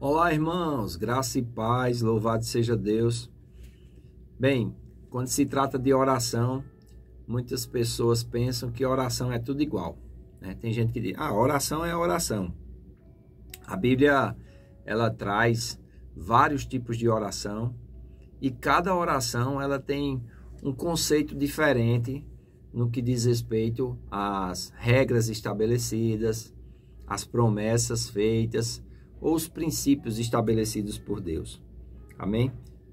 Olá, irmãos, graça e paz, louvado seja Deus. Bem, quando se trata de oração, muitas pessoas pensam que oração é tudo igual, né? Tem gente que diz, oração é oração. A Bíblia, ela traz vários tipos de oração e cada oração, ela tem um conceito diferente no que diz respeito às regras estabelecidas, às promessas feitas, ou os princípios estabelecidos por Deus. Amém?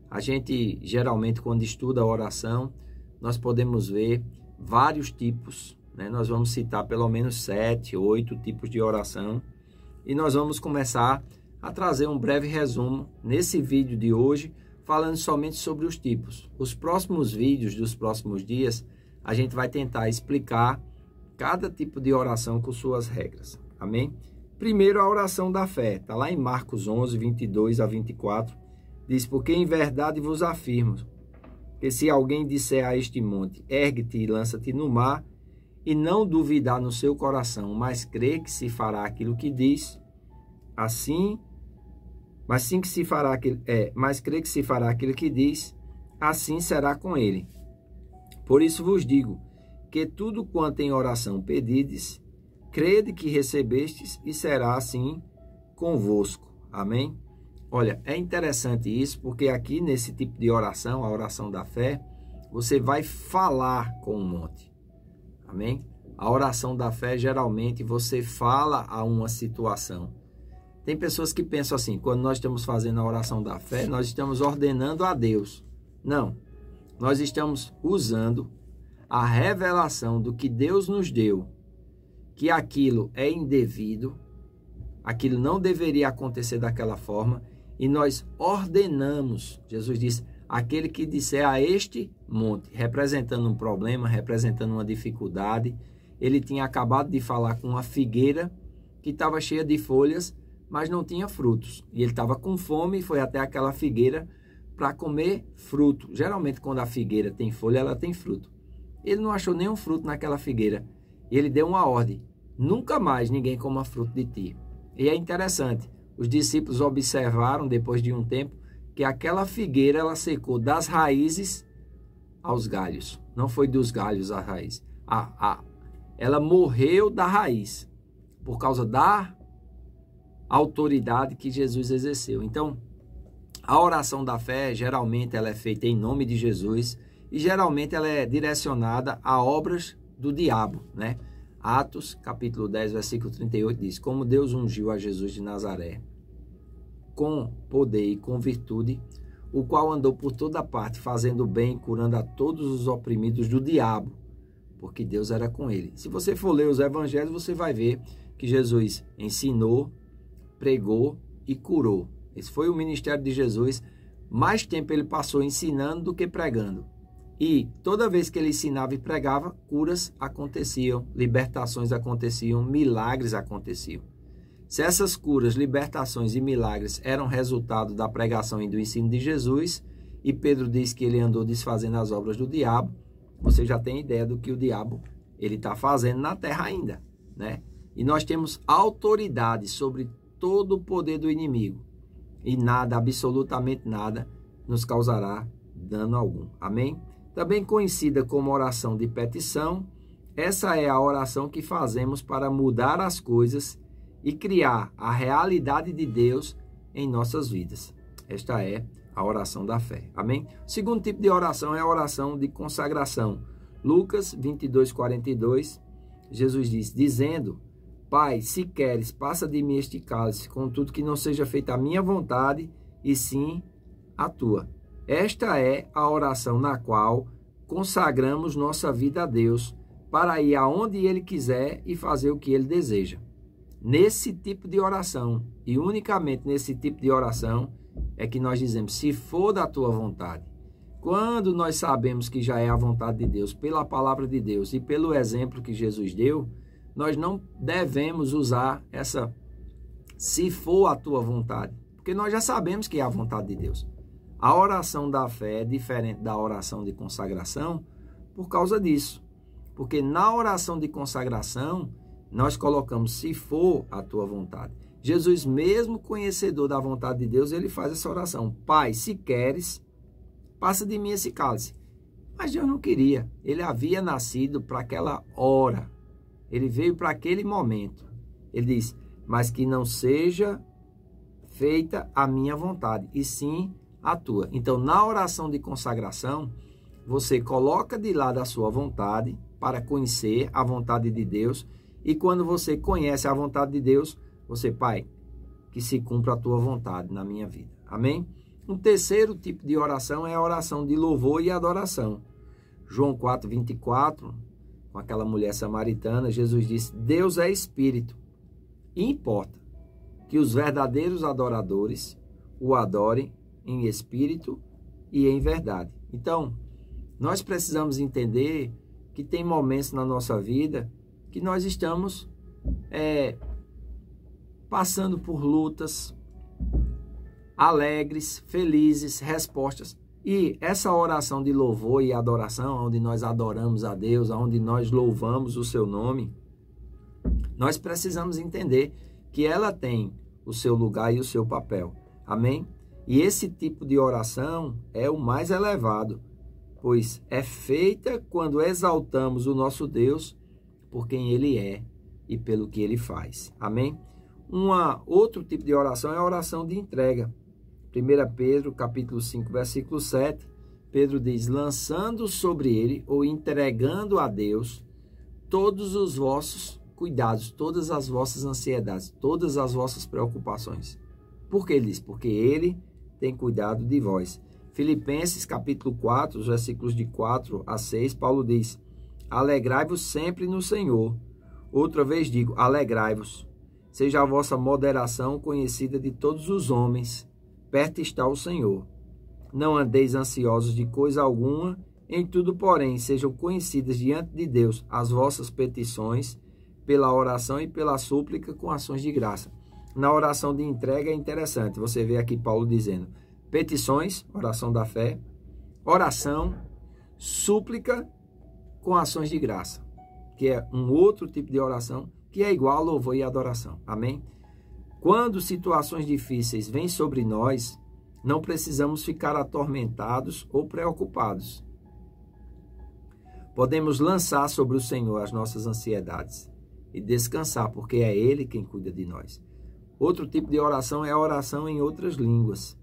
A gente, geralmente, quando estuda a oração, nós podemos ver vários tipos, né? Nós vamos citar pelo menos 7, 8 tipos de oração. E nós vamos começar a trazer um breve resumo nesse vídeo de hoje, falando somente sobre os tipos. Os próximos vídeos dos próximos dias, a gente vai tentar explicar cada tipo de oração com suas regras. Amém? Primeiro, a oração da fé. Está lá em Marcos 11, 22 a 24. Diz, porque em verdade vos afirmo, que se alguém disser a este monte, ergue-te e lança-te no mar, e não duvidar no seu coração, mas crê que se fará aquilo que diz, mas crê que se fará aquilo que diz, assim será com ele. Por isso vos digo, que tudo quanto em oração pedides, crede que recebestes e será assim convosco. Amém? Olha, é interessante isso, porque aqui nesse tipo de oração, a oração da fé, você vai falar com o monte. Amém? A oração da fé, geralmente, você fala a uma situação. Tem pessoas que pensam assim, quando nós estamos fazendo a oração da fé, nós estamos ordenando a Deus. Não. Nós estamos usando a revelação do que Deus nos deu, que aquilo é indevido, aquilo não deveria acontecer daquela forma, e nós ordenamos, Jesus disse, aquele que disser a este monte, representando um problema, representando uma dificuldade. Ele tinha acabado de falar com uma figueira que estava cheia de folhas, mas não tinha frutos. E ele estava com fome e foi até aquela figueira para comer fruto. Geralmente, quando a figueira tem folha, ela tem fruto. Ele não achou nenhum fruto naquela figueira. E ele deu uma ordem. Nunca mais ninguém coma fruto de ti. E é interessante, os discípulos observaram depois de um tempo que aquela figueira ela secou das raízes aos galhos. Não foi dos galhos à raiz. Ela morreu da raiz por causa da autoridade que Jesus exerceu. Então, a oração da fé, geralmente ela é feita em nome de Jesus e geralmente ela é direcionada a obras do diabo, né? Atos, capítulo 10, versículo 38, diz, como Deus ungiu a Jesus de Nazaré, com poder e com virtude, o qual andou por toda parte, fazendo bem, curando a todos os oprimidos do diabo, porque Deus era com ele. Se você for ler os evangelhos, você vai ver que Jesus ensinou, pregou e curou. Esse foi o ministério de Jesus. Mais tempo ele passou ensinando do que pregando. E toda vez que ele ensinava e pregava, curas aconteciam, libertações aconteciam, milagres aconteciam. Se essas curas, libertações e milagres eram resultado da pregação e do ensino de Jesus, e Pedro diz que ele andou desfazendo as obras do diabo, você já tem ideia do que o diabo ele está fazendo na terra ainda, né? E nós temos autoridade sobre todo o poder do inimigo. E nada, absolutamente nada, nos causará dano algum. Amém? Também conhecida como oração de petição, essa é a oração que fazemos para mudar as coisas e criar a realidade de Deus em nossas vidas. Esta é a oração da fé. Amém? O segundo tipo de oração é a oração de consagração. Lucas 22, 42, Jesus diz, dizendo, Pai, se queres, passa de mim este cálice, contudo que não seja feita a minha vontade, e sim a tua. Esta é a oração na qual consagramos nossa vida a Deus para ir aonde Ele quiser e fazer o que Ele deseja. Nesse tipo de oração, e unicamente nesse tipo de oração, é que nós dizemos, se for da tua vontade. Quando nós sabemos que já é a vontade de Deus, pela palavra de Deus e pelo exemplo que Jesus deu, nós não devemos usar essa se for a tua vontade, porque nós já sabemos que é a vontade de Deus. A oração da fé é diferente da oração de consagração por causa disso. Porque na oração de consagração, nós colocamos se for a tua vontade. Jesus, mesmo conhecedor da vontade de Deus, ele faz essa oração. Pai, se queres, passa de mim esse cálice. Mas Deus não queria. Ele havia nascido para aquela hora. Ele veio para aquele momento. Ele diz, mas que não seja feita a minha vontade, e sim a tua. Então, na oração de consagração, você coloca de lado a sua vontade para conhecer a vontade de Deus. E quando você conhece a vontade de Deus, você, Pai, que se cumpra a tua vontade na minha vida. Amém? Um terceiro tipo de oração é a oração de louvor e adoração. João 4:24, com aquela mulher samaritana, Jesus disse, Deus é espírito. E importa que os verdadeiros adoradores o adorem em espírito e em verdade. Então, nós precisamos entender que tem momentos na nossa vida que nós estamos passando por lutas, alegres, felizes, respostas. E essa oração de louvor e adoração, onde nós adoramos a Deus, onde nós louvamos o seu nome, nós precisamos entender que ela tem o seu lugar e o seu papel. Amém? E esse tipo de oração é o mais elevado, pois é feita quando exaltamos o nosso Deus por quem Ele é e pelo que Ele faz. Amém? Outro tipo de oração é a oração de entrega. 1 Pedro, capítulo 5, versículo 7, Pedro diz, lançando sobre Ele ou entregando a Deus todos os vossos cuidados, todas as vossas ansiedades, todas as vossas preocupações. Por que ele diz? Porque Ele tem cuidado de vós. Filipenses, capítulo 4, os versículos de 4 a 6, Paulo diz, alegrai-vos sempre no Senhor. Outra vez digo, alegrai-vos. Seja a vossa moderação conhecida de todos os homens. Perto está o Senhor. Não andeis ansiosos de coisa alguma, em tudo, porém, sejam conhecidas diante de Deus as vossas petições, pela oração e pela súplica com ações de graça. Na oração de entrega é interessante, você vê aqui Paulo dizendo, petições, oração da fé, oração, súplica com ações de graça, que é um outro tipo de oração, que é igual a louvor e adoração. Amém? Quando situações difíceis vêm sobre nós, não precisamos ficar atormentados ou preocupados. Podemos lançar sobre o Senhor as nossas ansiedades e descansar, porque é Ele quem cuida de nós. Outro tipo de oração é a oração em outras línguas.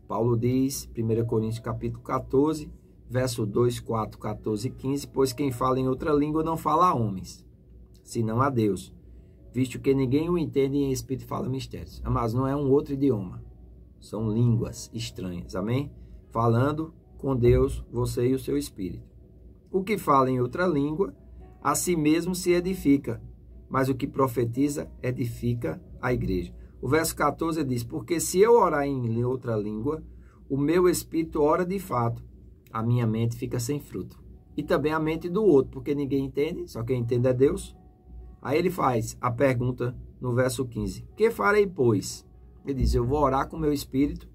Paulo diz, 1 Coríntios capítulo 14, verso 2, 4, 14 e 15, pois quem fala em outra língua não fala a homens, senão a Deus, visto que ninguém o entende e em espírito fala mistérios. Mas não é um outro idioma, são línguas estranhas, amém? Falando com Deus, você e o seu espírito. O que fala em outra língua, a si mesmo se edifica, mas o que profetiza edifica a igreja. O verso 14 diz, porque se eu orar em outra língua, o meu espírito ora de fato, a minha mente fica sem fruto. E também a mente do outro, porque ninguém entende, só quem entende é Deus. Aí ele faz a pergunta no verso 15, que farei, pois? Ele diz, eu vou orar com o meu espírito,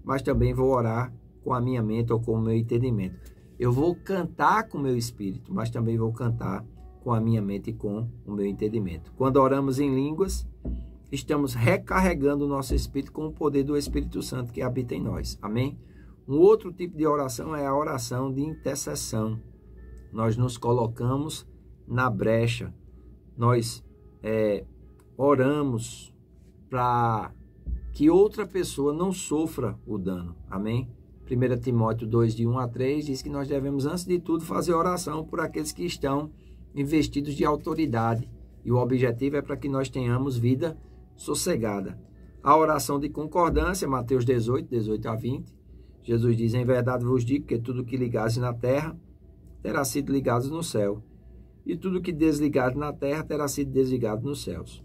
mas também vou orar com a minha mente ou com o meu entendimento. Eu vou cantar com o meu espírito, mas também vou cantar com a minha mente e com o meu entendimento. Quando oramos em línguas, estamos recarregando o nosso espírito com o poder do Espírito Santo que habita em nós. Amém? Um outro tipo de oração é a oração de intercessão. Nós nos colocamos na brecha. Nós oramos para que outra pessoa não sofra o dano. Amém? 1 Timóteo 2, de 1 a 3, diz que nós devemos, antes de tudo, fazer oração por aqueles que estão investidos de autoridade. E o objetivo é para que nós tenhamos vida sossegada. A oração de concordância, Mateus 18, 18 a 20. Jesus diz, em verdade vos digo que tudo que ligares na terra terá sido ligado no céu. E tudo que desligares na terra terá sido desligado nos céus.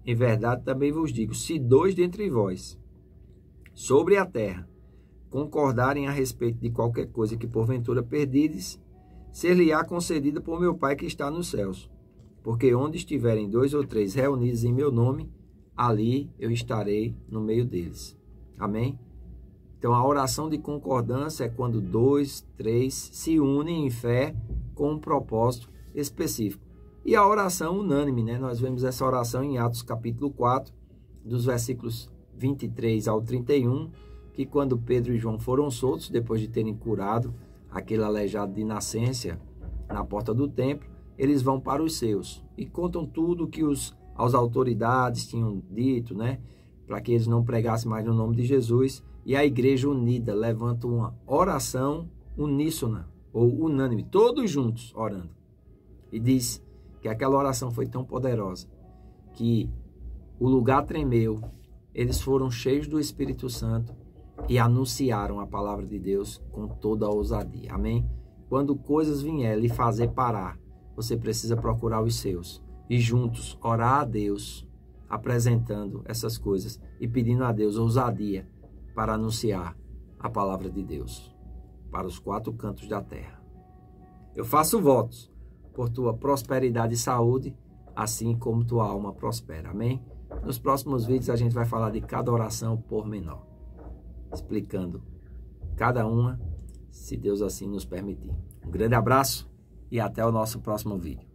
Em verdade também vos digo, se dois dentre vós, sobre a terra, concordarem a respeito de qualquer coisa que porventura perdides, ser-lhe-á concedida por meu Pai que está nos céus. Porque onde estiverem 2 ou 3 reunidos em meu nome, ali eu estarei no meio deles. Amém? Então, a oração de concordância é quando 2, 3 se unem em fé com um propósito específico. E a oração unânime, né? Nós vemos essa oração em Atos capítulo 4, dos versículos 23 ao 31, que quando Pedro e João foram soltos, depois de terem curado aquele aleijado de nascença na porta do templo, eles vão para os seus e contam tudo que as autoridades tinham dito, né? Para que eles não pregassem mais no nome de Jesus. E a igreja unida levanta uma oração uníssona, ou unânime, todos juntos orando. E diz que aquela oração foi tão poderosa que o lugar tremeu, eles foram cheios do Espírito Santo e anunciaram a palavra de Deus com toda a ousadia. Amém? Quando coisas vierem lhe fazer parar, você precisa procurar os seus e juntos orar a Deus, apresentando essas coisas e pedindo a Deus ousadia para anunciar a palavra de Deus para os 4 cantos da terra. Eu faço votos por tua prosperidade e saúde, assim como tua alma prospera. Amém? Nos próximos vídeos a gente vai falar de cada oração por menor, explicando cada uma, se Deus assim nos permitir. Um grande abraço e até o nosso próximo vídeo.